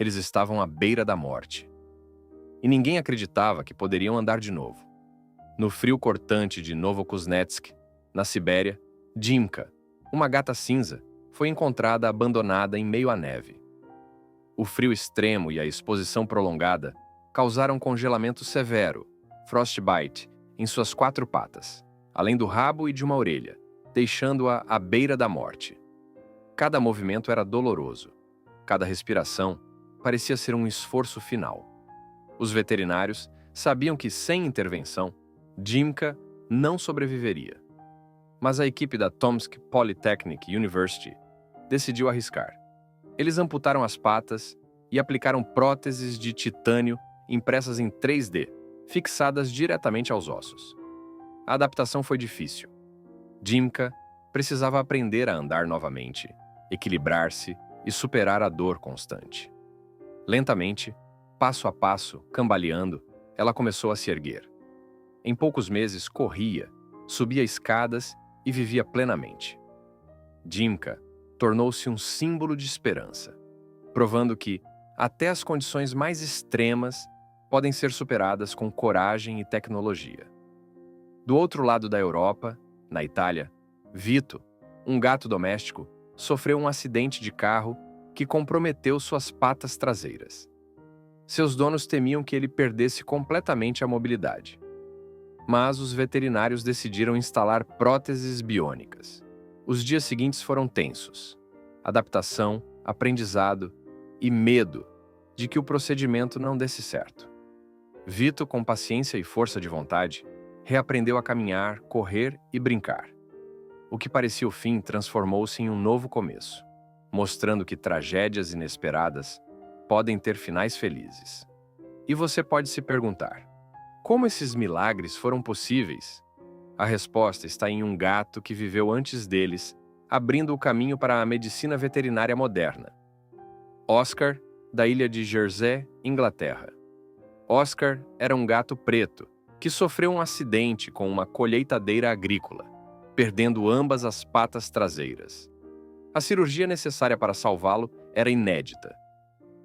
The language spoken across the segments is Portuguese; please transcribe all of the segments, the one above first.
Eles estavam à beira da morte. E ninguém acreditava que poderiam andar de novo. No frio cortante de Novokuznetsk, na Sibéria, Dimka, uma gata cinza, foi encontrada abandonada em meio à neve. O frio extremo e a exposição prolongada causaram congelamento severo, frostbite, em suas 4 patas, além do rabo e de uma orelha, deixando-a à beira da morte. Cada movimento era doloroso. Cada respiração parecia ser um esforço final. Os veterinários sabiam que, sem intervenção, Dimka não sobreviveria. Mas a equipe da Tomsk Polytechnic University decidiu arriscar. Eles amputaram as patas e aplicaram próteses de titânio impressas em 3D, fixadas diretamente aos ossos. A adaptação foi difícil. Dimka precisava aprender a andar novamente, equilibrar-se e superar a dor constante. Lentamente, passo a passo, cambaleando, ela começou a se erguer. Em poucos meses, corria, subia escadas e vivia plenamente. Dimka tornou-se um símbolo de esperança, provando que, até as condições mais extremas, podem ser superadas com coragem e tecnologia. Do outro lado da Europa, na Itália, Vito, um gato doméstico, sofreu um acidente de carro que comprometeu suas patas traseiras. Seus donos temiam que ele perdesse completamente a mobilidade. Mas os veterinários decidiram instalar próteses biônicas. Os dias seguintes foram tensos. Adaptação, aprendizado e medo de que o procedimento não desse certo. Vito, com paciência e força de vontade, reaprendeu a caminhar, correr e brincar. O que parecia o fim transformou-se em um novo começo, mostrando que tragédias inesperadas podem ter finais felizes. E você pode se perguntar: como esses milagres foram possíveis? A resposta está em um gato que viveu antes deles, abrindo o caminho para a medicina veterinária moderna. Oscar, da ilha de Jersey, Inglaterra. Oscar era um gato preto que sofreu um acidente com uma colheitadeira agrícola, perdendo ambas as patas traseiras. A cirurgia necessária para salvá-lo era inédita.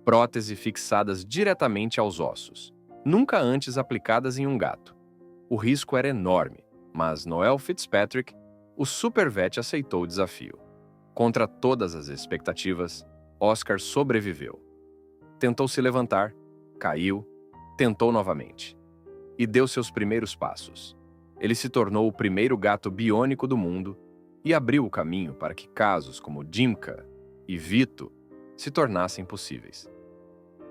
Prótese fixadas diretamente aos ossos, nunca antes aplicadas em um gato. O risco era enorme, mas Noel Fitzpatrick, o supervet, aceitou o desafio. Contra todas as expectativas, Oscar sobreviveu. Tentou se levantar, caiu, tentou novamente. E deu seus primeiros passos. Ele se tornou o primeiro gato biônico do mundo e abriu o caminho para que casos como Dimka e Vito se tornassem possíveis.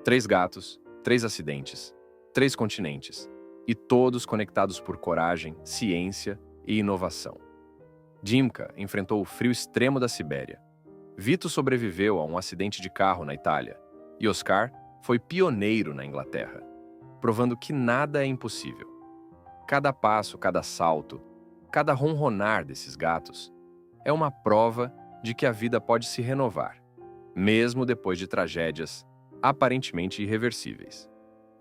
3 gatos, 3 acidentes, 3 continentes, e todos conectados por coragem, ciência e inovação. Dimka enfrentou o frio extremo da Sibéria. Vito sobreviveu a um acidente de carro na Itália, e Oscar foi pioneiro na Inglaterra, provando que nada é impossível. Cada passo, cada salto, cada ronronar desses gatos é uma prova de que a vida pode se renovar, mesmo depois de tragédias aparentemente irreversíveis.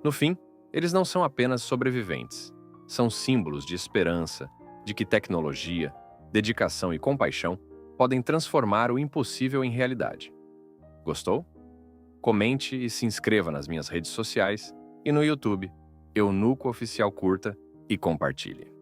No fim, eles não são apenas sobreviventes, são símbolos de esperança, de que tecnologia, dedicação e compaixão podem transformar o impossível em realidade. Gostou? Comente e se inscreva nas minhas redes sociais e no YouTube, Eunuco Oficial, curta e compartilhe.